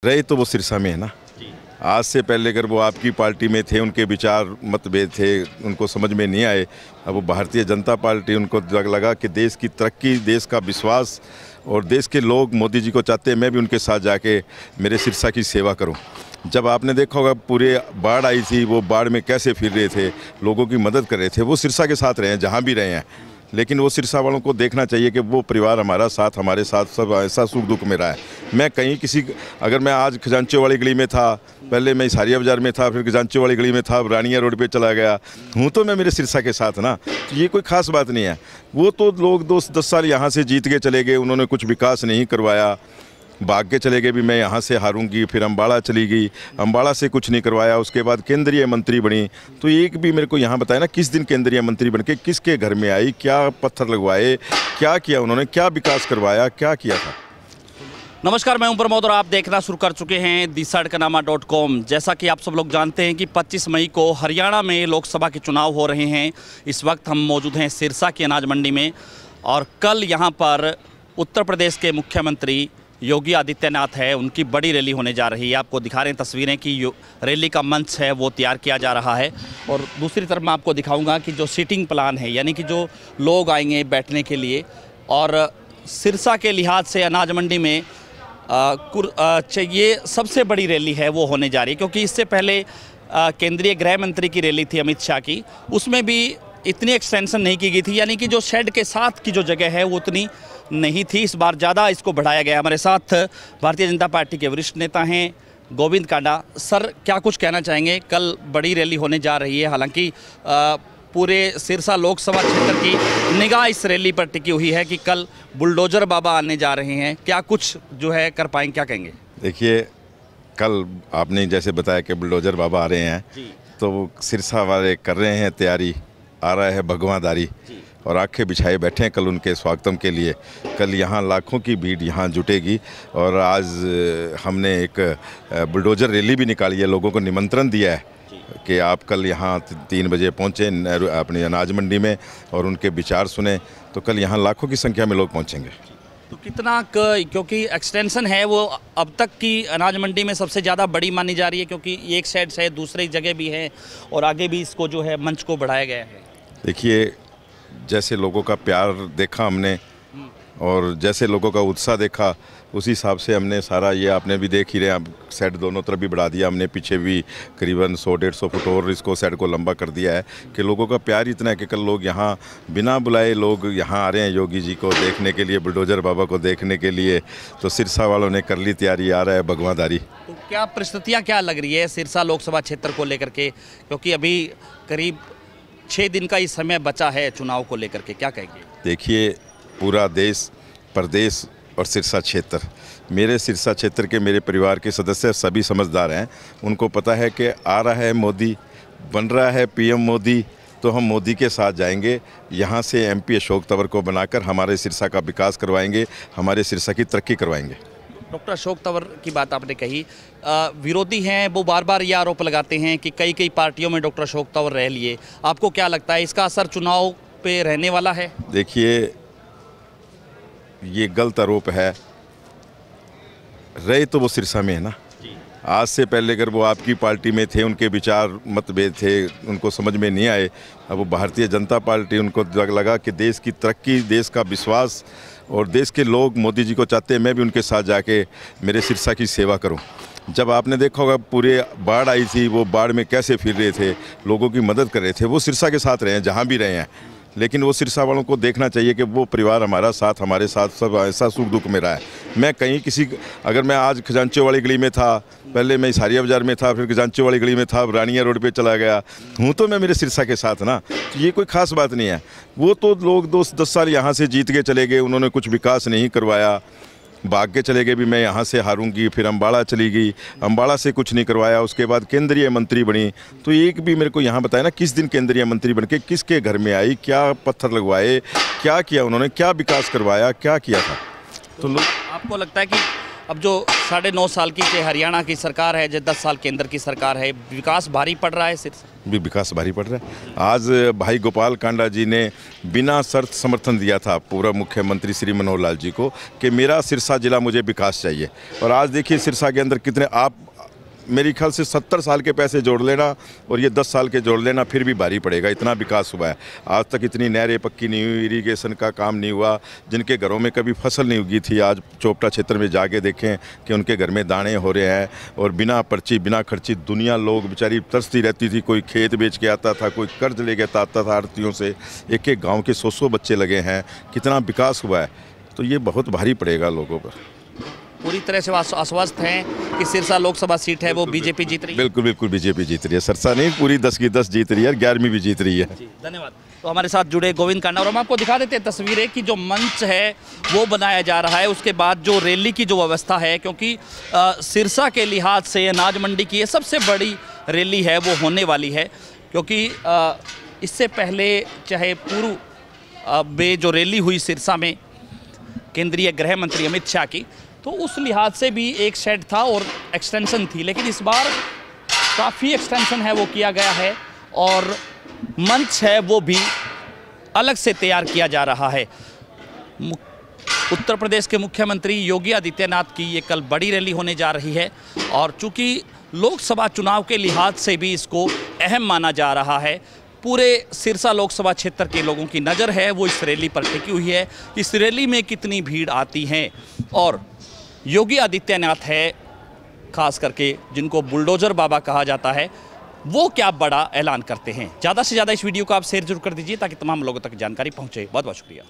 रहे तो वो सिरसा में है ना। आज से पहले अगर वो आपकी पार्टी में थे, उनके विचार मतभेद थे, उनको समझ में नहीं आए, अब वो भारतीय जनता पार्टी, उनको लगा कि देश की तरक्की, देश का विश्वास और देश के लोग मोदी जी को चाहते हैं, मैं भी उनके साथ जाके मेरे सिरसा की सेवा करूं। जब आपने देखा होगा पूरे बाढ़ आई थी, वो बाढ़ में कैसे फिर रहे थे, लोगों की मदद कर रहे थे, वो सिरसा के साथ रहे हैं जहाँ भी रहे हैं। लेकिन वो सिरसा वालों को देखना चाहिए कि वो परिवार हमारा साथ, हमारे साथ सब ऐसा सुख दुख में रहा है। मैं कहीं किसी, अगर मैं आज खजांची वाली गली में था, पहले मैं इसारिया बाज़ार में था, फिर खजांची वाली गली में था, रानिया रोड पे चला गया हूँ, तो मैं मेरे सिरसा के साथ ना, तो ये कोई ख़ास बात नहीं है। वो तो लोग 10 साल यहाँ से जीत के चले गए, उन्होंने कुछ विकास नहीं करवाया, भाग के चले गए भी मैं यहाँ से हारूंगी, फिर अम्बाड़ा चली गई, अम्बाड़ा से कुछ नहीं करवाया, उसके बाद केंद्रीय मंत्री बनी, तो एक भी मेरे को यहाँ बताया ना किस दिन केंद्रीय मंत्री बन के किसके घर में आई, क्या पत्थर लगवाए, क्या किया उन्होंने, क्या विकास करवाया, क्या किया था। नमस्कार, मैं हूं प्रमोद और आप देखना शुरू कर चुके हैं DiSadkanaama.com। जैसा कि आप सब लोग जानते हैं कि 25 मई को हरियाणा में लोकसभा के चुनाव हो रहे हैं। इस वक्त हम मौजूद हैं सिरसा की अनाज मंडी में और कल यहाँ पर उत्तर प्रदेश के मुख्यमंत्री योगी आदित्यनाथ है, उनकी बड़ी रैली होने जा रही है। आपको दिखा रहे हैं तस्वीरें कि रैली का मंच है वो तैयार किया जा रहा है। और दूसरी तरफ मैं आपको दिखाऊंगा कि जो सीटिंग प्लान है, यानी कि जो लोग आएंगे बैठने के लिए, और सिरसा के लिहाज से अनाज मंडी में ये सबसे बड़ी रैली है वो होने जा रही है। क्योंकि इससे पहले केंद्रीय गृह मंत्री की रैली थी अमित शाह की, उसमें भी इतनी एक्सटेंशन नहीं की गई थी, यानी कि जो शेड के साथ की जो जगह है वो उतनी नहीं थी। इस बार ज़्यादा इसको बढ़ाया गया। हमारे साथ भारतीय जनता पार्टी के वरिष्ठ नेता हैं गोविंद कांडा। सर, क्या कुछ कहना चाहेंगे? कल बड़ी रैली होने जा रही है, हालांकि पूरे सिरसा लोकसभा क्षेत्र की निगाह इस रैली पर टिकी हुई है कि कल बुलडोजर बाबा आने जा रहे हैं। क्या कुछ जो है कर पाएंगे, क्या कहेंगे? देखिए, कल आपने जैसे बताया कि बुलडोजर बाबा आ रहे हैं, तो सिरसा वाले कर रहे हैं तैयारी, आ रहा है भगवादारी और आंखें बिछाए बैठे हैं कल उनके स्वागतम के लिए। कल यहाँ लाखों की भीड़ यहाँ जुटेगी और आज हमने एक बुलडोजर रैली भी निकाली है, लोगों को निमंत्रण दिया है कि आप कल यहाँ 3 बजे पहुँचे अपनी अनाज मंडी में और उनके विचार सुने। तो कल यहाँ लाखों की संख्या में लोग पहुँचेंगे। तो कितना क्योंकि एक्सटेंशन है वो अब तक की अनाज मंडी में सबसे ज़्यादा बड़ी मानी जा रही है, क्योंकि एक साइड से दूसरी जगह भी है और आगे भी इसको जो है मंच को बढ़ाया गया है। देखिए, जैसे लोगों का प्यार देखा हमने और जैसे लोगों का उत्साह देखा, उसी हिसाब से हमने सारा, ये आपने भी देख ही रहे, अब सेट दोनों तरफ भी बढ़ा दिया हमने, पीछे भी करीबन 100-150 फुट और इसको सेट को लंबा कर दिया है कि लोगों का प्यार इतना है कि कल लोग यहाँ बिना बुलाए लोग यहाँ आ रहे हैं योगी जी को देखने के लिए, बुलडोजर बाबा को देखने के लिए। तो सिरसा वालों ने कर ली तैयारी, आ रहा है भगवादारी। तो क्या परिस्थितियाँ क्या लग रही है सिरसा लोकसभा क्षेत्र को लेकर के, क्योंकि अभी करीब 6 दिन का ही समय बचा है चुनाव को लेकर के, क्या कहेंगे? देखिए, पूरा देश, प्रदेश और सिरसा क्षेत्र, मेरे सिरसा क्षेत्र के मेरे परिवार के सदस्य सभी समझदार हैं। उनको पता है कि आ रहा है मोदी, बन रहा है PM मोदी, तो हम मोदी के साथ जाएंगे। यहाँ से MP अशोक तंवर को बनाकर हमारे सिरसा का विकास करवाएंगे, हमारे सिरसा की तरक्की करवाएंगे। डॉक्टर अशोक तंवर की बात आपने कही, विरोधी हैं वो बार बार ये आरोप लगाते हैं कि कई पार्टियों में डॉक्टर अशोक तंवर रह लिए। आपको क्या लगता है, इसका असर चुनाव पे रहने वाला है? देखिए, ये गलत आरोप है। रहे तो वो सिरसा में है ना। आज से पहले अगर वो आपकी पार्टी में थे, उनके विचार मतभेद थे, उनको समझ में नहीं आए, अब वो भारतीय जनता पार्टी, उनको लगा कि देश की तरक्की, देश का विश्वास और देश के लोग मोदी जी को चाहते हैं, मैं भी उनके साथ जाके मेरे सिरसा की सेवा करूं। जब आपने देखा होगा पूरे बाढ़ आई थी, वो बाढ़ में कैसे फिर रहे थे, लोगों की मदद कर रहे थे, वो सिरसा के साथ रहे हैं जहाँ भी रहे हैं। लेकिन वो सिरसा वालों को देखना चाहिए कि वो परिवार हमारा साथ, हमारे साथ सब ऐसा सुख दुख में रहा है। मैं कहीं किसी, अगर मैं आज खजांची वाली गली में था, पहले मैं इसारिया बाज़ार में था, फिर खजांची वाली गली में था, रानिया रोड पे चला गया हूँ, तो मैं मेरे सिरसा के साथ ना, तो ये कोई ख़ास बात नहीं है। वो तो लोग 10 साल यहाँ से जीत के चले गए, उन्होंने कुछ विकास नहीं करवाया, भाग के चले गए भी मैं यहाँ से हारूंगी, फिर अम्बाड़ा चली गई, अम्बाड़ा से कुछ नहीं करवाया, उसके बाद केंद्रीय मंत्री बनी, तो एक भी मेरे को यहाँ बताया ना किस दिन केंद्रीय मंत्री बन के किसके घर में आई, क्या पत्थर लगवाए, क्या किया उन्होंने, क्या विकास करवाया, क्या किया था। तो लोग, आपको लगता है कि अब जो 9.5 साल की जो हरियाणा की सरकार है, जो 10 साल केंद्र की सरकार है, विकास भारी पड़ रहा है सिरसा? भी विकास भारी पड़ रहा है। आज भाई गोपाल कांडा जी ने बिना शर्त समर्थन दिया था पूर्व मुख्यमंत्री श्री मनोहर लाल जी को कि मेरा सिरसा जिला मुझे विकास चाहिए। और आज देखिए सिरसा के अंदर कितने, आप मेरे ख्याल से 70 साल के पैसे जोड़ लेना और ये 10 साल के जोड़ लेना फिर भी भारी पड़ेगा, इतना विकास हुआ है। आज तक इतनी नहरें पक्की नहीं हुई, इरीगेशन का काम नहीं हुआ। जिनके घरों में कभी फसल नहीं उगी थी, आज चोपटा क्षेत्र में जाके देखें कि उनके घर में दाने हो रहे हैं। और बिना पर्ची बिना खर्ची दुनिया लोग बेचारी तरसती रहती थी। कोई खेत बेच के आता था, कोई कर्ज लेके आता था आड़तियों से। एक एक गाँव के 100 बच्चे लगे हैं, कितना विकास हुआ है। तो ये बहुत भारी पड़ेगा लोगों पर। पूरी तरह से आश्वस्त हैं कि सिरसा लोकसभा सीट है वो बीजेपी जीत रही है? बिल्कुल बिल्कुल बीजेपी जीत रही है। सिरसा नहीं, पूरी 10 की 10 जीत रही है और 11वीं भी जीत रही है। धन्यवाद। तो हमारे साथ जुड़े गोविंद कांडा, और हम आपको दिखा देते हैं तस्वीरें कि जो मंच है वो बनाया जा रहा है। उसके बाद जो रैली की जो व्यवस्था है, क्योंकि सिरसा के लिहाज से अनाज मंडी की ये सबसे बड़ी रैली है वो होने वाली है। क्योंकि इससे पहले चाहे पूर्व में जो रैली हुई सिरसा में केंद्रीय गृह मंत्री अमित शाह की, तो उस लिहाज से भी एक शेड था और एक्सटेंशन थी। लेकिन इस बार काफ़ी एक्सटेंशन है वो किया गया है और मंच है वो भी अलग से तैयार किया जा रहा है। उत्तर प्रदेश के मुख्यमंत्री योगी आदित्यनाथ की ये कल बड़ी रैली होने जा रही है और चूंकि लोकसभा चुनाव के लिहाज से भी इसको अहम माना जा रहा है, पूरे सिरसा लोकसभा क्षेत्र के लोगों की नज़र है वो इस रैली पर टिकी हुई है। इस रैली में कितनी भीड़ आती है और योगी आदित्यनाथ है खास करके जिनको बुलडोजर बाबा कहा जाता है, वो क्या बड़ा ऐलान करते हैं। ज़्यादा से ज़्यादा इस वीडियो को आप शेयर जरूर कर दीजिए ताकि तमाम लोगों तक जानकारी पहुंचे। बहुत बहुत शुक्रिया।